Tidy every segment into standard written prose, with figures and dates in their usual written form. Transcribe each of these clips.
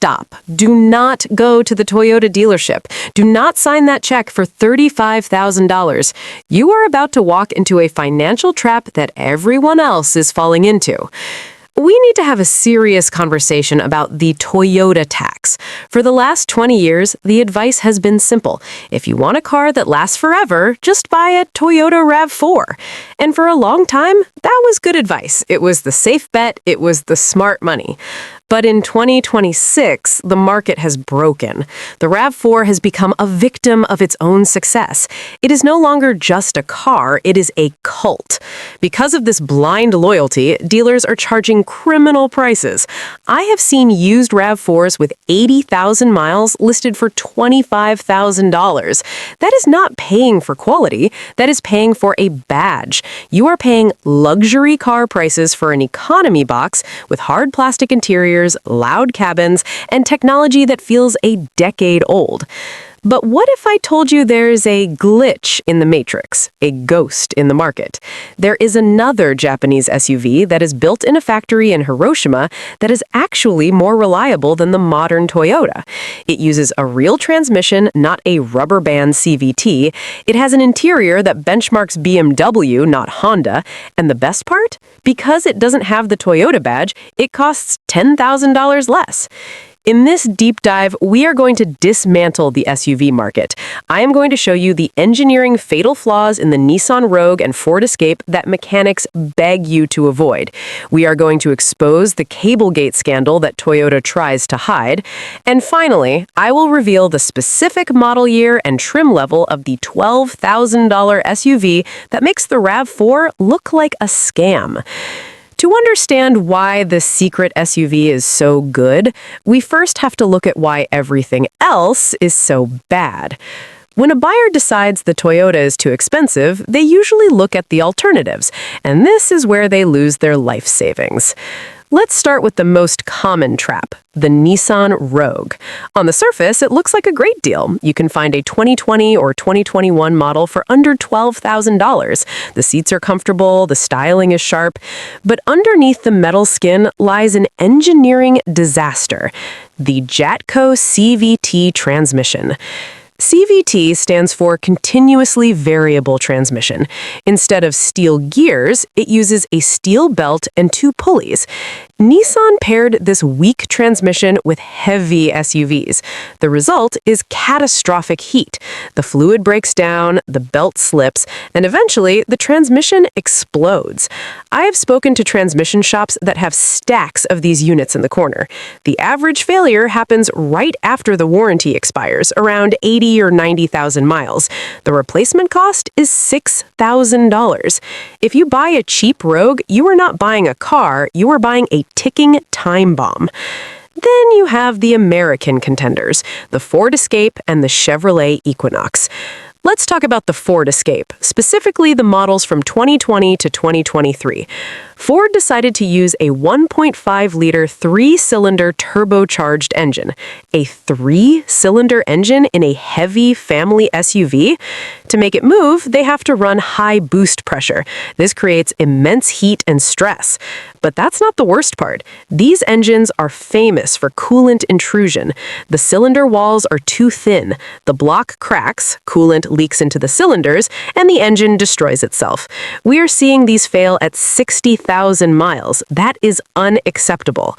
stop. Do not go to the Toyota dealership. Do not sign that check for $35,000. You are about to walk into a financial trap that everyone else is falling into. We need to have a serious conversation about the Toyota tax. For the last 20 years, the advice has been simple. If you want a car that lasts forever, just buy a Toyota RAV4. And for a long time, that was good advice. It was the safe bet. It was the smart money. But in 2026, the market has broken. The RAV4 has become a victim of its own success. It is no longer just a car, it is a cult. Because of this blind loyalty, dealers are charging criminal prices. I have seen used RAV4s with 80,000 miles listed for $25,000. That is not paying for quality, that is paying for a badge. You are paying luxury car prices for an economy box with hard plastic interiors, loud cabins, and technology that feels a decade old. But what if I told you there's a glitch in the matrix, a ghost in the market? There is another Japanese SUV that is built in a factory in Hiroshima that is actually more reliable than the modern Toyota. It uses a real transmission, not a rubber band CVT. It has an interior that benchmarks BMW, not Honda. And the best part? Because it doesn't have the Toyota badge, it costs $10,000 less. In this deep dive, we are going to dismantle the SUV market. I am going to show you the engineering fatal flaws in the Nissan Rogue and Ford Escape that mechanics beg you to avoid. We are going to expose the Cablegate scandal that Toyota tries to hide. And finally, I will reveal the specific model year and trim level of the $12,000 SUV that makes the RAV4 look like a scam. To understand why the secret SUV is so good, we first have to look at why everything else is so bad. When a buyer decides the Toyota is too expensive, they usually look at the alternatives, and this is where they lose their life savings. Let's start with the most common trap, the Nissan Rogue. On the surface, it looks like a great deal. You can find a 2020 or 2021 model for under $12,000. The seats are comfortable, the styling is sharp, but underneath the metal skin lies an engineering disaster, the Jatco CVT transmission. CVT stands for Continuously Variable Transmission. Instead of steel gears, it uses a steel belt and two pulleys. Nissan paired this weak transmission with heavy SUVs. The result is catastrophic heat. The fluid breaks down, the belt slips, and eventually the transmission explodes. I have spoken to transmission shops that have stacks of these units in the corner. The average failure happens right after the warranty expires, around 80 or 90,000 miles. The replacement cost is $6,000. If you buy a cheap Rogue, you are not buying a car, you are buying a ticking time bomb. Then you have the American contenders, the Ford Escape and the Chevrolet Equinox. Let's talk about the Ford Escape, specifically the models from 2020 to 2023. Ford decided to use a 1.5-liter three-cylinder turbocharged engine. A three-cylinder engine in a heavy family SUV? To make it move, they have to run high boost pressure. This creates immense heat and stress. But that's not the worst part. These engines are famous for coolant intrusion. The cylinder walls are too thin. The block cracks, coolant leaks into the cylinders, and the engine destroys itself. We are seeing these fail at 60,000 miles. That is unacceptable.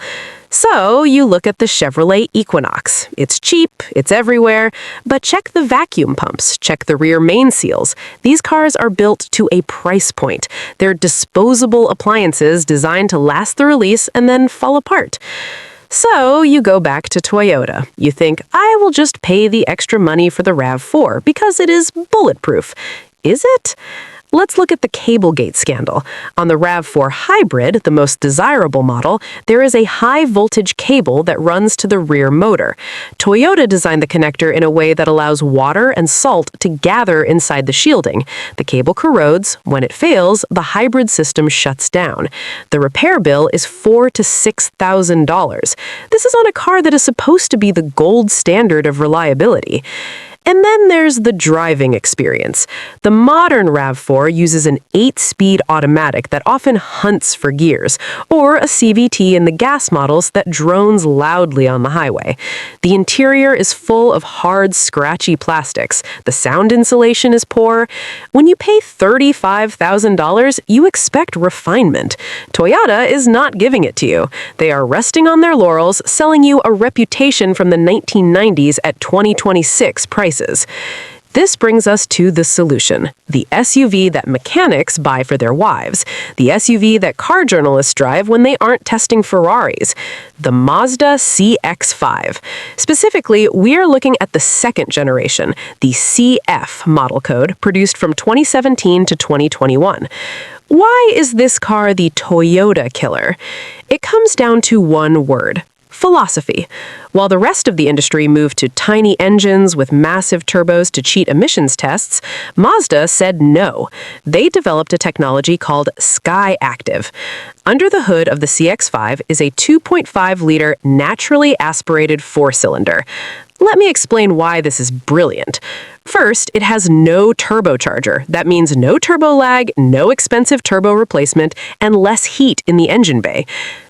So you look at the Chevrolet Equinox. It's cheap, it's everywhere, but check the vacuum pumps, check the rear main seals. These cars are built to a price point. They're disposable appliances designed to last the release and then fall apart. So you go back to Toyota. You think, I will just pay the extra money for the RAV4 because it is bulletproof. Is it? Let's look at the Cablegate scandal. On the RAV4 Hybrid, the most desirable model, there is a high-voltage cable that runs to the rear motor. Toyota designed the connector in a way that allows water and salt to gather inside the shielding. The cable corrodes. When it fails, the hybrid system shuts down. The repair bill is $4,000 to $6,000. This is on a car that is supposed to be the gold standard of reliability. And then there's the driving experience. The modern RAV4 uses an 8-speed automatic that often hunts for gears, or a CVT in the gas models that drones loudly on the highway. The interior is full of hard, scratchy plastics. The sound insulation is poor. When you pay $35,000, you expect refinement. Toyota is not giving it to you. They are resting on their laurels, selling you a reputation from the 1990s at 2026 prices. This brings us to the solution, the SUV that mechanics buy for their wives, the SUV that car journalists drive when they aren't testing Ferraris, the Mazda CX-5. Specifically, we are looking at the second generation, the CF model code, produced from 2017 to 2021. Why is this car the Toyota killer? It comes down to one word: philosophy. While the rest of the industry moved to tiny engines with massive turbos to cheat emissions tests, Mazda said no. They developed a technology called skyactiv. Under the hood of the CX-5 is a 2.5-liter naturally aspirated four-cylinder. Let me explain why this is brilliant. First, it has no turbocharger. That means no turbo lag, no expensive turbo replacement, and less heat in the engine bay.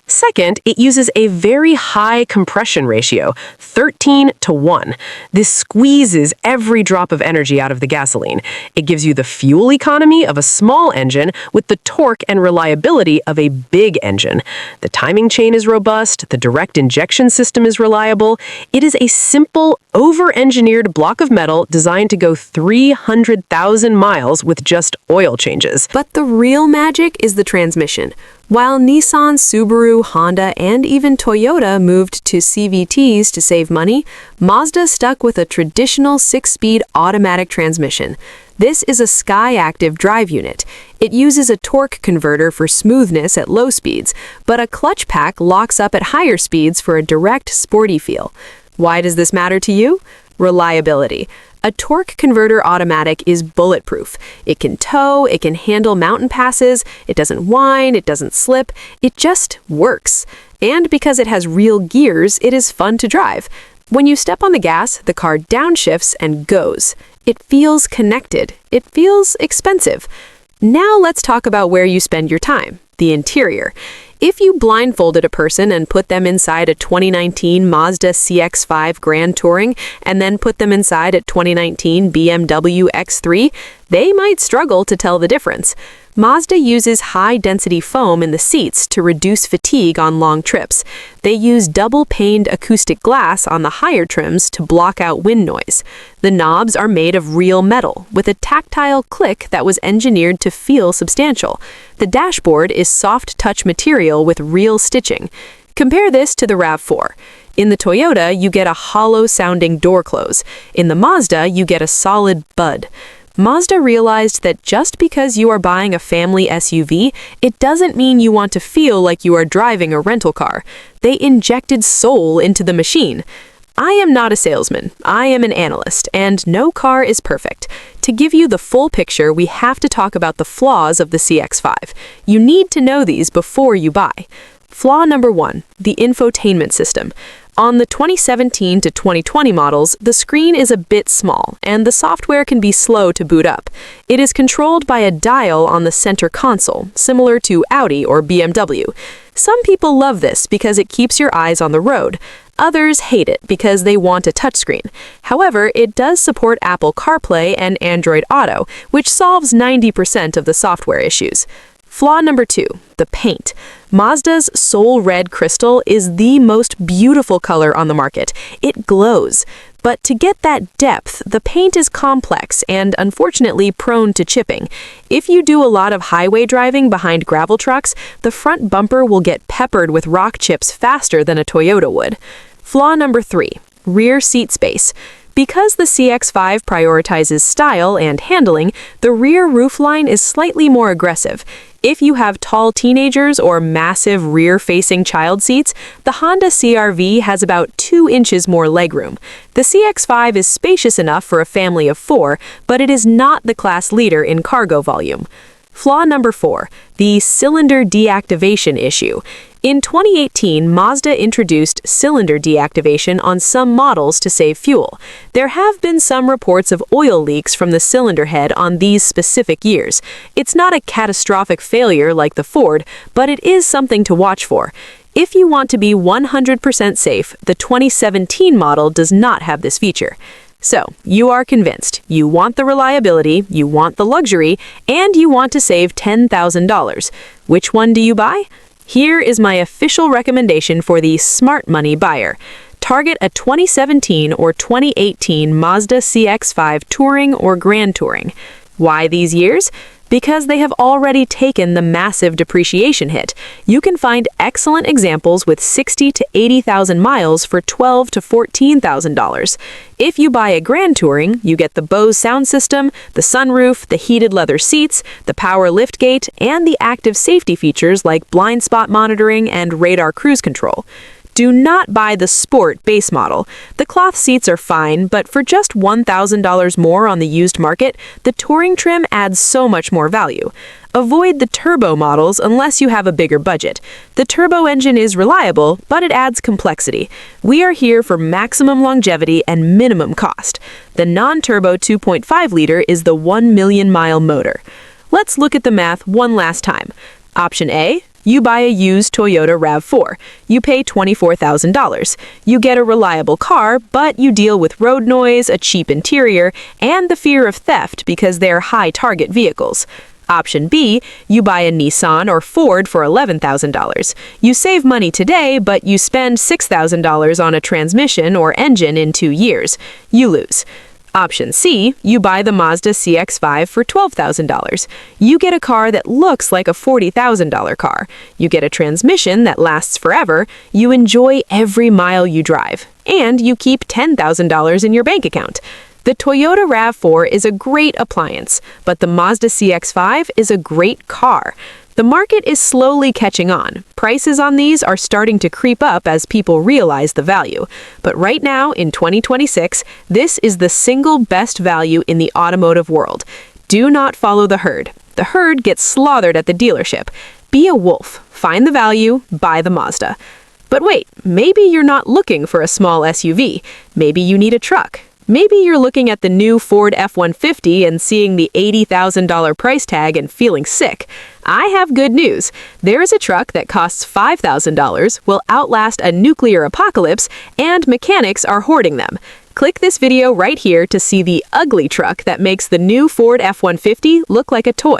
Second, it uses a very high compression ratio, 13:1. This squeezes every drop of energy out of the gasoline. It gives you the fuel economy of a small engine with the torque and reliability of a big engine. The timing chain is robust, the direct injection system is reliable. It is a simple, over-engineered block of metal designed to go 300,000 miles with just oil changes. But the real magic is the transmission. While Nissan, Subaru, Honda, and even Toyota moved to CVTs to save money, Mazda stuck with a traditional 6-speed automatic transmission. This is a skyactiv drive unit. It uses a torque converter for smoothness at low speeds, but a clutch pack locks up at higher speeds for a direct, sporty feel. Why does this matter to you? Reliability. A torque converter automatic is bulletproof. It can tow, it can handle mountain passes, it doesn't whine, it doesn't slip, it just works. And because it has real gears, it is fun to drive. When you step on the gas, the car downshifts and goes. It feels connected. It feels expensive. Now let's talk about where you spend your time, the interior. If you blindfolded a person and put them inside a 2019 Mazda CX-5 Grand Touring and then put them inside a 2019 BMW X3, they might struggle to tell the difference. Mazda uses high-density foam in the seats to reduce fatigue on long trips. They use double-paned acoustic glass on the higher trims to block out wind noise. The knobs are made of real metal, with a tactile click that was engineered to feel substantial. The dashboard is soft-touch material with real stitching. Compare this to the RAV4. In the Toyota, you get a hollow-sounding door close. In the Mazda, you get a solid bud. Mazda realized that just because you are buying a family SUV, it doesn't mean you want to feel like you are driving a rental car. They injected soul into the machine. I am not a salesman. I am an analyst, and no car is perfect. To give you the full picture, we have to talk about the flaws of the CX-5. You need to know these before you buy. Flaw number 1, the infotainment system. On the 2017 to 2020 models, the screen is a bit small, and the software can be slow to boot up. It is controlled by a dial on the center console, similar to Audi or BMW. Some people love this because it keeps your eyes on the road. Others hate it because they want a touchscreen. However, it does support Apple CarPlay and Android Auto, which solves 90% of the software issues. Flaw number 2, the paint. Mazda's Soul Red Crystal is the most beautiful color on the market. It glows. But to get that depth, the paint is complex and unfortunately prone to chipping. If you do a lot of highway driving behind gravel trucks, the front bumper will get peppered with rock chips faster than a Toyota would. Flaw number 3, rear seat space. Because the CX-5 prioritizes style and handling, the rear roofline is slightly more aggressive. If you have tall teenagers or massive rear-facing child seats, the Honda CR-V has about 2 inches more legroom. The CX-5 is spacious enough for a family of 4, but it is not the class leader in cargo volume. Flaw number 4, the cylinder deactivation issue. In 2018, Mazda introduced cylinder deactivation on some models to save fuel. There have been some reports of oil leaks from the cylinder head on these specific years. It's not a catastrophic failure like the Ford, but it is something to watch for. If you want to be 100% safe, the 2017 model does not have this feature. So, you are convinced. You want the reliability, you want the luxury, and you want to save $10,000. Which one do you buy? Here is my official recommendation for the smart money buyer. Target a 2017 or 2018 Mazda CX-5 Touring or Grand Touring. Why these years? Because they have already taken the massive depreciation hit. You can find excellent examples with 60 to 80,000 miles for $12,000 to $14,000. If you buy a Grand Touring, you get the Bose sound system, the sunroof, the heated leather seats, the power liftgate, and the active safety features like blind spot monitoring and radar cruise control. Do not buy the Sport base model. The cloth seats are fine, but for just $1,000 more on the used market, the Touring trim adds so much more value. Avoid the turbo models unless you have a bigger budget. The turbo engine is reliable, but it adds complexity. We are here for maximum longevity and minimum cost. The non-turbo 2.5-liter is the 1 million mile motor. Let's look at the math one last time. Option A. You buy a used Toyota RAV4. You pay $24,000. You get a reliable car, but you deal with road noise, a cheap interior, and the fear of theft because they're high-target vehicles. Option B, you buy a Nissan or Ford for $11,000. You save money today, but you spend $6,000 on a transmission or engine in 2 years. You lose. Option C, you buy the Mazda CX-5 for $12,000. You get a car that looks like a $40,000 car. You get a transmission that lasts forever. You enjoy every mile you drive. And you keep $10,000 in your bank account. The Toyota RAV4 is a great appliance, but the Mazda CX-5 is a great car. The market is slowly catching on. Prices on these are starting to creep up as people realize the value. But right now, in 2026, this is the single best value in the automotive world. Do not follow the herd. The herd gets slaughtered at the dealership. Be a wolf. Find the value. Buy the Mazda. But wait, maybe you're not looking for a small SUV. Maybe you need a truck. Maybe you're looking at the new Ford F-150 and seeing the $80,000 price tag and feeling sick. I have good news. There is a truck that costs $5,000, will outlast a nuclear apocalypse, and mechanics are hoarding them. Click this video right here to see the ugly truck that makes the new Ford F-150 look like a toy.